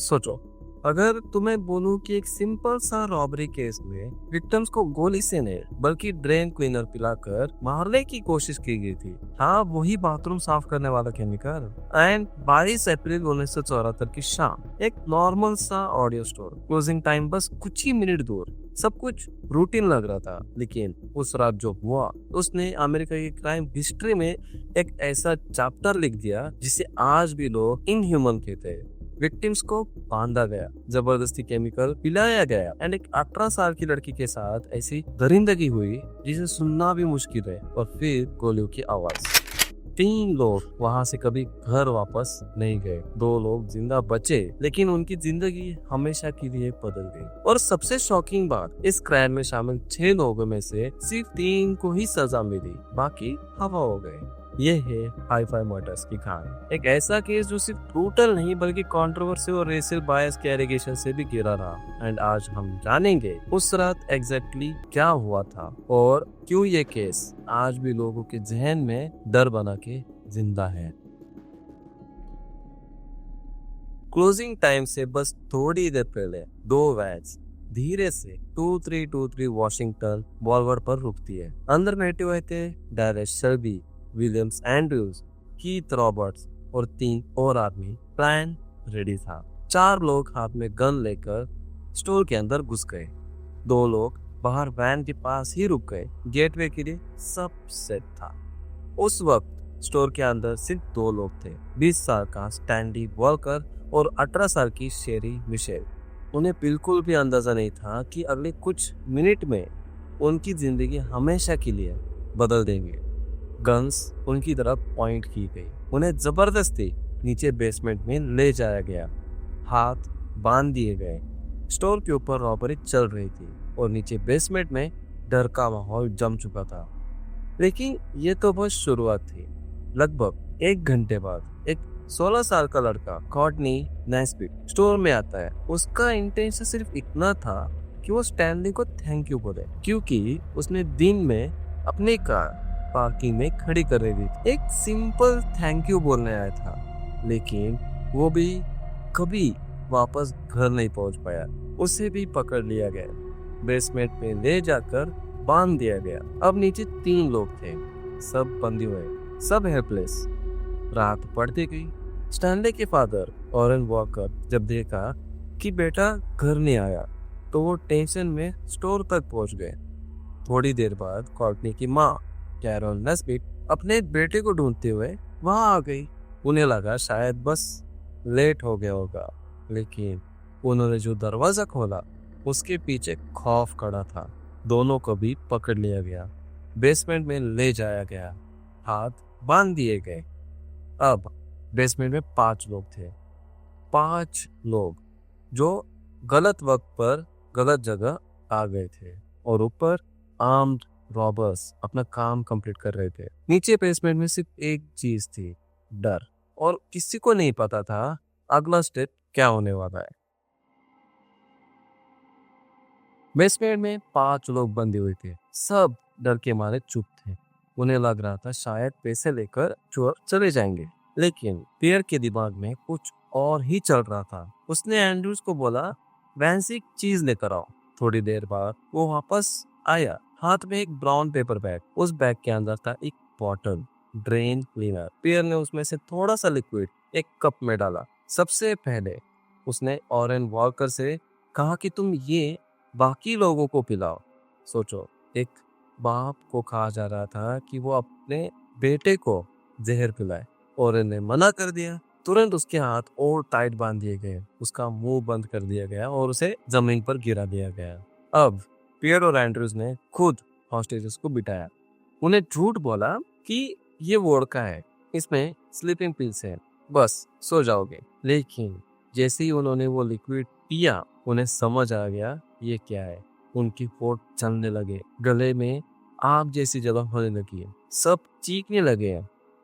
सोचो, अगर तुम्हें बोलूं कि एक सिंपल सा रॉबरी केस में विक्टिम्स को गोली से नहीं बल्कि ड्रेन क्लीनर पिलाकर मारने की कोशिश की गई थी। हाँ, वही बाथरूम साफ करने वाला केमिकल। एंड 22 अप्रैल 1974 की शाम एक नॉर्मल सा ऑडियो स्टोर, क्लोजिंग टाइम बस कुछ ही मिनट दूर। सब कुछ रूटीन लग रहा था, लेकिन उस रात जो हुआ उसने अमेरिका की क्राइम हिस्ट्री में एक ऐसा चैप्टर लिख दिया जिसे आज भी लोग इनह्यूमन कहते हैं। विक्टिम्स को बांधा गया, जबरदस्ती केमिकल पिलाया गया एंड एक 18 साल की लड़की के साथ ऐसी दरिंदगी हुई जिसे सुनना भी मुश्किल है। और फिर गोलियों की आवाज। 3 लोग वहां से कभी घर वापस नहीं गए। 2 लोग जिंदा बचे, लेकिन उनकी जिंदगी हमेशा के लिए बदल गई। और सबसे शॉकिंग बात, इस क्राइम में शामिल 6 लोगों में से सिर्फ 3 को ही सजा मिली, बाकी हवा हो गए। ये है हाई-फाई मर्डर्स की कहानी। एक ऐसा केस जो सिर्फ ब्रूटल नहीं बल्कि कंट्रोवर्सी और रेशियल बायस के एलिगेशन से भी घिरा रहा। एंड आज हम जानेंगे उस रात एग्जैक्टली क्या हुआ था और क्यों ये केस आज भी लोगों के जहन में डर बना के जिंदा है। क्लोजिंग टाइम से बस थोड़ी देर पहले 2 वैन्स धीरे से 2323 वॉशिंगटन बॉलवर्ड पर रुकती है। अंदर बैठे हुए थे डायरेक्ट शर्बी, विलियम्स एंड्रूज, कीथ रॉबर्ट्स और 3 और आदमी। प्लान रेडी था। 4 लोग हाथ में गन लेकर स्टोर के अंदर घुस गए। 2 लोग बाहर वैन के पास ही रुक गए। गेटवे के लिए सब सेट था। उस वक्त स्टोर के अंदर सिर्फ 2 लोग थे, 20 साल का स्टैंडी वॉलकर और 18 साल की शेरी मिशेल। उन्हें बिल्कुल भी अंदाजा नहीं था कि अगले कुछ मिनट में उनकी जिंदगी हमेशा के लिए बदल देंगे। गन्स उनकी तरफ पॉइंट की गई। उन्हें जबरदस्ती नीचे बेसमेंट में ले जाया गया। हाथ बांध दिए गए। स्टोर के ऊपर रॉबरी चल रही थी और नीचे बेसमेंट में डर का माहौल जम चुका था। लेकिन ये तो बस शुरुआत थी। लगभग 1 घंटे बाद एक 16 साल का लड़का कॉर्टनी नैस्मिथ स्टोर में आता है। उसका इंटेंशन सिर्फ इतना था कि वो स्टैनली को थैंक यू बोले, क्योंकि उसने दिन में अपनी कार पार्किंग में खड़ी कर रही थी। एक सिंपल थैंक यू बोलने आया था, लेकिन वो भी कभी वापस घर नहीं पहुंच पाया। उसे भी पकड़ लिया गया, बेसमेंट में ले जाकर बांध दिया गया। अब नीचे 3 लोग थे, सब बंधे हुए, सब हेल्पलेस। रात पड़ती गई। स्टैनली के फादर ऑरेन वॉकर जब देखा कि बेटा घर नहीं आया तो वो टेंशन में स्टोर तक पहुंच गए। थोड़ी देर बाद कॉर्टनी की माँ कैरोल नैस्मिथ अपने बेटे को ढूंढते हुए वहां आ गई। उन्हें लगा शायद बस लेट हो गया होगा, लेकिन उन्होंने जो दरवाजा खोला उसके पीछे खौफ खड़ा था। दोनों को भी पकड़ लिया गया, बेसमेंट में ले जाया गया, हाथ बांध दिए गए। अब बेसमेंट में 5 लोग थे। 5 लोग जो गलत वक्त पर गलत जगह आ गए थे और ऊपर आर्म्ड रॉबर्स अपना काम कंप्लीट कर रहे थे। नीचे बेसमेंट में सिर्फ एक चीज थी, डर। और किसी को नहीं पता था अगला स्टेप क्या होने वाला है। बेसमेंट में 5 लोग बंधे हुए थे। सब डर के मारे चुप थे। उन्हें लग रहा था शायद पैसे लेकर चोर चले जाएंगे, लेकिन पियर के दिमाग में कुछ और ही चल रहा था। उसने एंड्रूज को बोला, वैंसी चीज लेकर आओ। थोड़ी देर बाद वो वापस आया, हाथ में एक ब्राउन पेपर बैग। उस बैग के अंदर था एक बॉटल ड्रेन क्लीनर। पियर ने उसमें से थोड़ा सा लिक्विड एक कप में डाला। सबसे पहले उसने ऑरेन वॉकर से कहा कि तुम ये बाकी लोगों को पिलाओ। सोचो, एक बाप को कहा जा रहा था कि वो अपने बेटे को जहर पिलाए। ऑरेन ने मना कर दिया। तुरंत उसके हाथ और टाइट बांध दिए गए, उसका मुंह बंद कर दिया गया और उसे जमीन पर गिरा दिया गया। अब पियर और एंड्रूज ने खुद हॉस्टेजेस को बिठाया। उन्हें झूठ बोला कि ये वोडका है, इसमें स्लीपिंग पिल्स है, बस सो जाओगे। लेकिन जैसे ही उन्होंने वो लिक्विड पिया, उन्हें समझ आ गया ये क्या है। उनकी होठ चलने लगे, गले में आग जैसी जलन होने लगी, सब चीखने लगे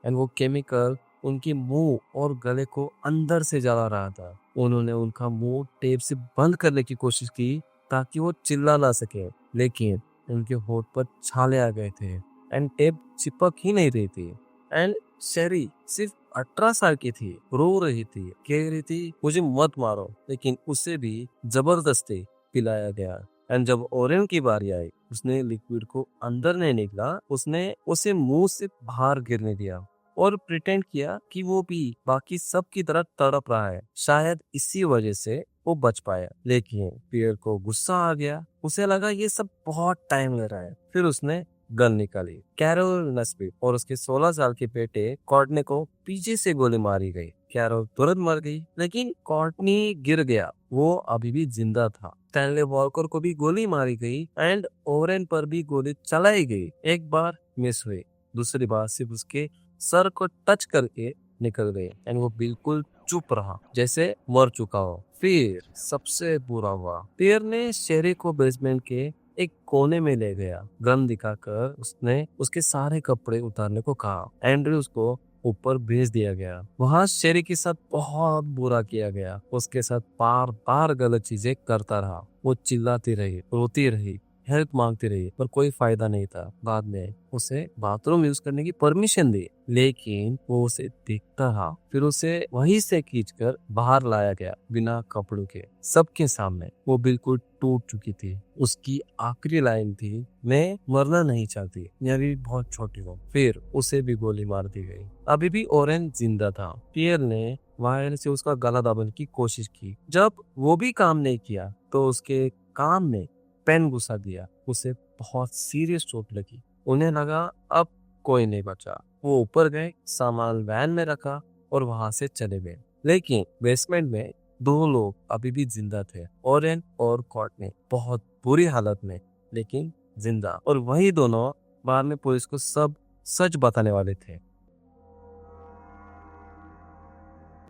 एंड वो केमिकल उनके मुंह और गले को अंदर से जला रहा था। उन्होंने उनका मुंह टेप से बंद करने की कोशिश की ताकि वो चिल्ला ना सके, लेकिन उनके होठ पर छाले आ गए थे एंड टेप चिपक ही नहीं रही थी। एंड शेरी सिर्फ 18 साल की थी, रो रही थी, कह रही थी मुझे मत मारो, लेकिन उसे भी जबरदस्ती पिलाया गया। एंड जब ओरेन की बारी आई, उसने लिक्विड को अंदर नहीं निकला, उसने उसे मुंह से बाहर गिरने दिया और प्रिटेंड किया कि वो भी बाकी सब की तरह तड़प रहा है। शायद इसी वजह से वो बच पाया। लेकिन पियर को गुस्सा आ गया, उसे लगा ये सब बहुत टाइम ले रहा है। फिर उसने गन निकाली। कैरोल नस्बी और उसके 16 साल के बेटे कॉर्टने को पीछे से गोली मारी गई। कैरोल तुरंत मर गई, लेकिन कॉर्टनी गिर गया, वो अभी भी जिंदा था। स्टैनले वॉलकर को भी गोली मारी गई एंड ओरेन पर भी गोली चलाई गई। एक बार मिस हुई, दूसरी बार सिर्फ उसके सर को टच करके निकल गई एंड वो बिल्कुल चुप रहा, जैसे मर चुका हो। फिर सबसे बुरा हुआ, पियर ने शेरी को बेसमेंट के एक कोने में ले गया। गन दिखाकर उसने उसके सारे कपड़े उतारने को कहा। एंड्रयू उसको ऊपर भेज दिया गया। वहां शेरी के साथ बहुत बुरा किया गया। उसके साथ बार बार गलत चीजें करता रहा। वो चिल्लाती रही, रोती रही, हेल्प मांगती रही, पर कोई फायदा नहीं था। बाद में उसे बाथरूम यूज करने की परमिशन दी, लेकिन वो उसे देखता रहा। फिर उसे वहीं से खींचकर बाहर लाया गया बिना कपड़ों के, सबके सामने। वो बिल्कुल टूट चुकी थी। उसकी आखिरी लाइन थी, मैं मरना नहीं चाहती, मैं अभी बहुत छोटी हूँ। फिर उसे भी गोली मार दी गई। अभी भी ओरेन जिंदा था। पियर ने वायर से उसका गला दबाने की कोशिश की। जब वो भी काम नहीं किया तो उसके काम में पेन घुसा दिया। उसे बहुत सीरियस चोट लगी। उन्हें लगा अब कोई नहीं बचा। वो ऊपर गए, सामान वैन में रखा और वहां से चले गए। लेकिन बेसमेंट में दो लोग अभी भी जिंदा थे, ओरेन और कॉर्टनी, बहुत बुरी हालत में, लेकिन जिंदा। और वही दोनों बाद में पुलिस को सब सच बताने वाले थे।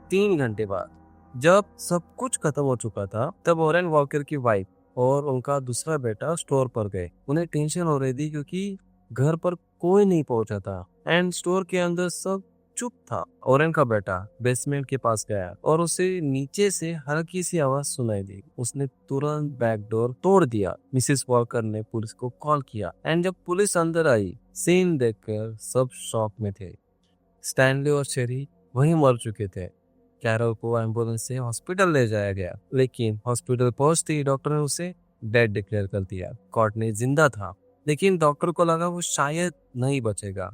3 घंटे बाद जब सब कुछ खत्म हो चुका था, तब ओरेन वॉकर की वाइफ और उनका दूसरा बेटा स्टोर पर गए। उन्हें टेंशन हो रही थी क्योंकि घर पर कोई नहीं पहुंचा था एंड स्टोर के अंदर सब चुप था। ओरेन का बेटा बेसमेंट के पास गया और उसे नीचे से हल्की सी आवाज सुनाई दी। उसने तुरंत बैक डोर तोड़ दिया। मिसेस वॉकर ने पुलिस को कॉल किया एंड जब पुलिस अंदर आई, सीन देखकर सब शॉक में थे। स्टैनली और शेरी वहीं मर चुके थे। कैरोल को एम्बुलेंस से हॉस्पिटल ले जाया गया, लेकिन हॉस्पिटल पहुंचते ही डॉक्टर ने उसे डेड डिक्लेयर कर दिया। कॉर्टनी जिंदा था, लेकिन डॉक्टर को लगा वो शायद नहीं बचेगा।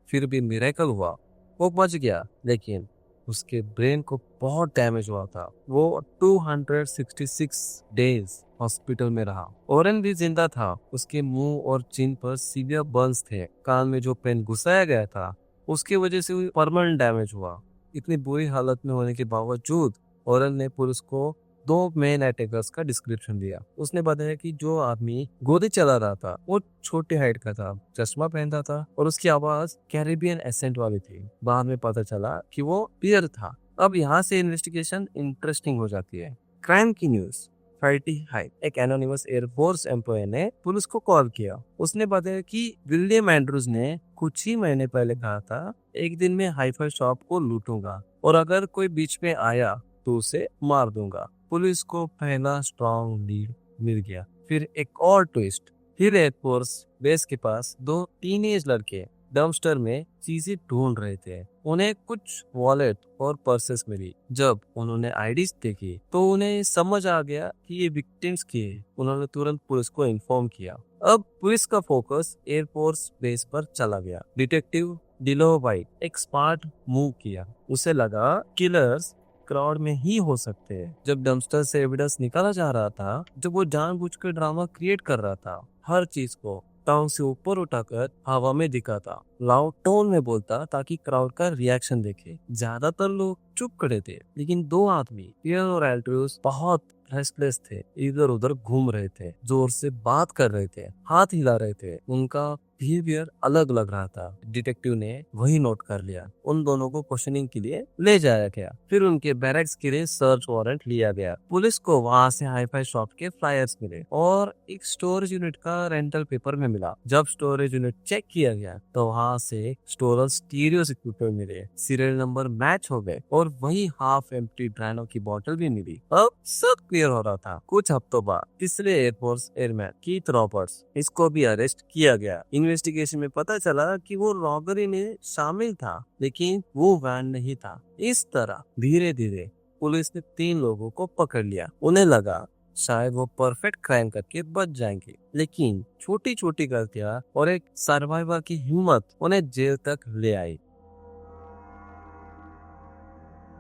फिर भी मिरेकल हुआ, वो बच गया, लेकिन उसके ब्रेन को बहुत डैमेज हुआ था। वो 266 डेज हॉस्पिटल में रहा। ओरेन भी जिंदा था। उसके मुंह और चिन पर सीवियर बर्न्स थे। कान में जो पेन घुसाया गया था, उसकी वजह से परमानेंट डैमेज हुआ। इतनी बुरी हालत में होने के बावजूद ओरेन ने पुलिस को 2 मेन अटैकर्स का डिस्क्रिप्शन दिया। उसने बताया कि जो आदमी गोली चला रहा था वो छोटे हाइट का था, चश्मा पहनता था और उसकी आवाज कैरेबियन एसेंट वाली थी। बाद में पता चला कि वो पियर था। अब यहाँ से इन्वेस्टिगेशन इंटरेस्टिंग हो जाती है। क्राइम की न्यूज। फ्राइडे हाइट, एक एनोनिमस एयरफोर्स एम्प्लॉय ने पुलिस को कॉल किया। उसने बताया कि विलियम एंड्रूज ने कुछ ही महीने पहले कहा था, एक दिन में हाईफाई शॉप को लूटूंगा और अगर कोई बीच में आया तो उसे मार दूंगा। पुलिस को पहला स्ट्रॉन्ग लीड मिल गया। फिर एक और ट्विस्ट। फिर एयरफोर्स बेस के पास 2 टीनेज लड़के डंपस्टर में चीजें ढूंढ रहे थे। उन्हें कुछ वॉलेट और पर्सेस मिली। जब उन्होंने आईडीज देखी तो उन्हें समझ आ गया कि ये विक्टिम्स की है। उन्होंने तुरंत पुलिस को इन्फॉर्म किया। अब पुलिस का फोकस एयरफोर्स बेस पर चला गया। डिटेक्टिव डिलो वाइट एक स्मार्ट मूव किया। उसे लगा किलर्स क्राउड में ही हो सकते हैं। जब डंपस्टर से एविडेंस निकाला जा रहा था, जब वो जानबूझकर ड्रामा क्रिएट कर रहा था, हर चीज को टाउन से ऊपर उठाकर हवा में दिखाता, लाउड टोन में बोलता ताकि क्राउड का रिएक्शन देखे। ज्यादातर लोग चुप खड़े थे, लेकिन 2 आदमी पियर और एल्ट्रियस बहुत रेस्टलेस थे, इधर उधर घूम रहे थे, जोर से बात कर रहे थे, हाथ हिला रहे थे। उनका बिहेवियर अलग लग रहा था। डिटेक्टिव ने वही नोट कर लिया। उन दोनों को क्वेश्चनिंग के लिए ले जाया गया। फिर उनके बैरक्स के लिए सर्च वारंट लिया गया। पुलिस को वहां से हाईफाई शॉप के फ्लायर्स मिले और एक स्टोरेज यूनिट का रेंटल पेपर में मिला। जब स्टोरेज यूनिट चेक किया गया तो वहां वहां से स्टोरल स्टीरियो इक्विपमेंट मिले, सीरियल नंबर मैच हो गए और वही हाफ एम्प्टी ड्राइनो की बोतल भी मिली। अब सब क्लियर हो रहा था। कुछ हफ्तों बाद तीसरे एयरफोर्स एयरमैन कीथ रॉबर्ट्स, इसको भी अरेस्ट किया गया। इन्वेस्टिगेशन में पता चला कि वो रॉबरी में शामिल था, लेकिन वो वैन नहीं था। इस तरह धीरे धीरे पुलिस ने 3 लोगों को पकड़ लिया। उन्हें लगा शायद वो परफेक्ट क्राइम करके बच जाएंगे, लेकिन छोटी छोटी गलतियां और एक सर्वाइवर की हिम्मत उन्हें जेल तक ले आई।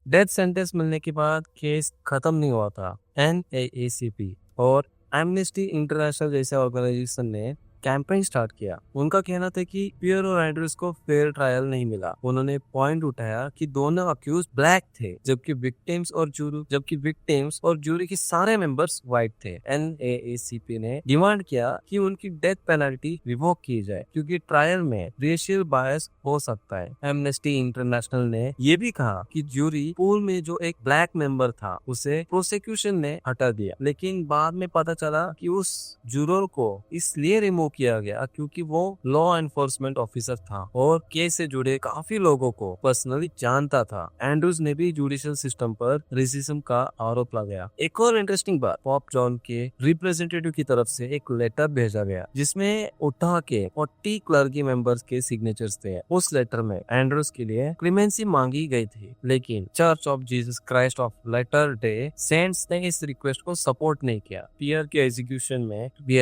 डेथ सेंटेंस मिलने के बाद केस खत्म नहीं हुआ था। NAACP और एमनेस्टी इंटरनेशनल जैसे ऑर्गेनाइजेशन ने कैंपेन स्टार्ट किया। उनका कहना था कि पियर और एंड्रूज को फेयर ट्रायल नहीं मिला। उन्होंने पॉइंट उठाया कि दोनों अक्यूज ब्लैक थे, जबकि विक्टिम्स और जूरी के सारे मेंबर्स व्हाइट थे। NAACP ने डिमांड किया कि उनकी डेथ पेनल्टी रिवोक की जाए, क्योंकि ट्रायल में रेशियल बायस हो सकता है। एमनेस्टी इंटरनेशनल ने यह भी कहा कि जूरी पूल में जो एक ब्लैक मेंबर था उसे प्रोसिक्यूशन ने हटा दिया, लेकिन बाद में पता चला कि उस जूरर को इसलिए रिमूव किया गया क्योंकि वो लॉ एनफोर्समेंट ऑफिसर था और केस से जुड़े काफी लोगों को पर्सनली जानता था। एंड्रूज ने भी जुडिशियल सिस्टम पर रेसिज्म का आरोप लगाया। एक और इंटरेस्टिंग बात, पॉप जॉन के रिप्रेजेंटेटिव की तरफ से एक लेटर भेजा गया जिसमें उठा के 40 क्लर्की मेंबर्स के सिग्नेचर्स थे। उस लेटर में एंड्रूज के लिए क्लेमेंसी मांगी गई थी, लेकिन Church of Jesus Christ of Latter Day Saints ने इस रिक्वेस्ट को सपोर्ट नहीं किया। पियर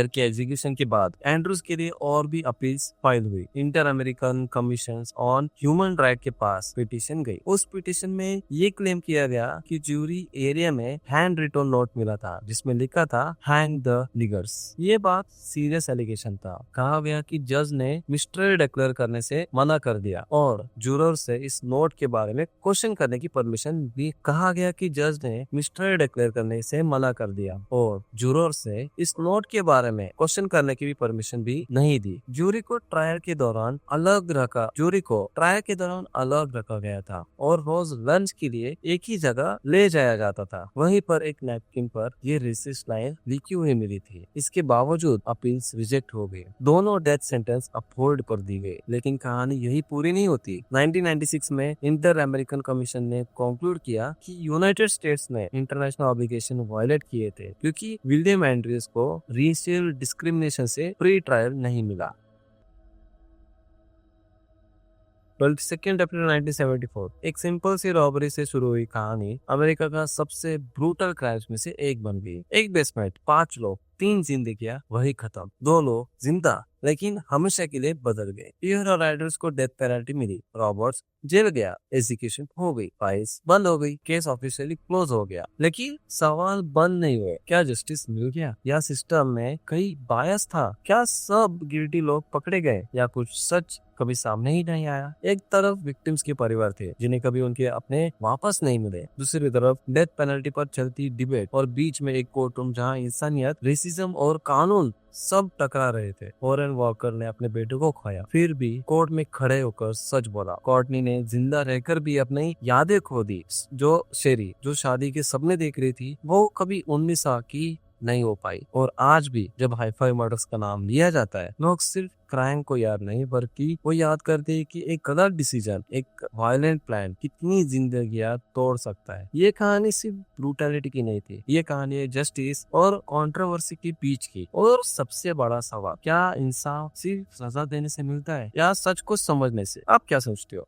के एग्जीक्यूशन के बाद एंड्रूज के लिए और भी अपील्स फाइल हुई। Inter American commission on human right के पास पिटीशन गई। उस पिटीशन में ये क्लेम किया गया कि ज्यूरी एरिया में हैंड रिटन नोट मिला था जिसमें लिखा था हैंग द निगर्स। ये बात सीरियस एलिगेशन था। कहा गया कि जज ने मिस्ट्री डिक्लेयर करने से मना कर दिया और जूरर से इस नोट के बारे में क्वेश्चन करने की परमिशन भी। कहा गया कि जज ने मिस्ट्री डिक्लेयर करने से मना कर दिया और जूरर से इस नोट के बारे में क्वेश्चन करने की भी परमिशन भी नहीं दी। जूरी को ट्रायल के दौरान अलग रखा गया था और रोज लंच के लिए एक ही जगह ले जाया जाता था। वहीं पर एक नैपकिन पर ये रेसिस्ट लाइन लिखी हुई मिली थी। इसके बावजूद अपील्स रिजेक्ट हो गए। दोनों डेथ सेंटेंस अपहोल्ड कर दी गई, लेकिन कहानी यही पूरी नहीं होती। 1996 में इंटर अमेरिकन कमीशन ने कंक्लूड किया कि यूनाइटेड स्टेट्स ने इंटरनेशनल ऑब्लिगेशन वायलेट किए थे, क्योंकि विलियम एंड्रूज को रेशियल डिस्क्रिमिनेशन से फ्री ट्रायल नहीं मिला। 22 अप्रैल 1974 एक सिंपल सी रॉबरी से शुरू हुई कहानी अमेरिका का सबसे ब्रूटल क्राइम्स में से एक बन गई। एक बेसमेंट, 5 लोग, 3 जिंदगियां, वही खत्म। 2 लोग जिंदा लेकिन हमेशा के लिए बदल गए। पियर और एंड्रूज को डेथ पेनल्टी मिली। रॉबर्ट्स जेल गया, एग्जीक्यूशन हो गई, फाइल्स बंद हो गई, केस ऑफिशियली क्लोज हो गया। लेकिन सवाल बंद नहीं हुए। क्या जस्टिस मिल गया या सिस्टम में कहीं बायस था? क्या सब गिल्टी लोग पकड़े गए या कुछ सच कभी सामने ही नहीं आया? एक तरफ विक्टिम्स के परिवार थे जिन्हें कभी उनके अपने वापस नहीं मिले, दूसरी तरफ डेथ पेनल्टी पर चलती डिबेट और बीच में एक कोर्ट रूम जहाँ इंसानियत, रेसिज्म और कानून सब टकरा रहे थे। वॉरेन वॉकर ने अपने बेटे को खोया, फिर भी कोर्ट में खड़े होकर सच बोला। कोर्टनी ने जिंदा रहकर भी अपनी यादें खो दी। जो शादी के सपने देख रही थी वो कभी 19 साल की नहीं हो पाई। और आज भी जब हाई-फाई मर्डर्स का नाम लिया जाता है, लोग सिर्फ क्राइम को याद नहीं बल्कि वो याद करते हैं कि एक गलत डिसीजन, एक वायलेंट प्लान कितनी जिंदगियां तोड़ सकता है। ये कहानी सिर्फ ब्रूटैलिटी की नहीं थी, ये कहानी है जस्टिस और कंट्रोवर्सी के बीच की। और सबसे बड़ा सवाल, क्या इंसाफ सिर्फ सजा देने से मिलता है या सच को समझने से? आप क्या सोचते हो?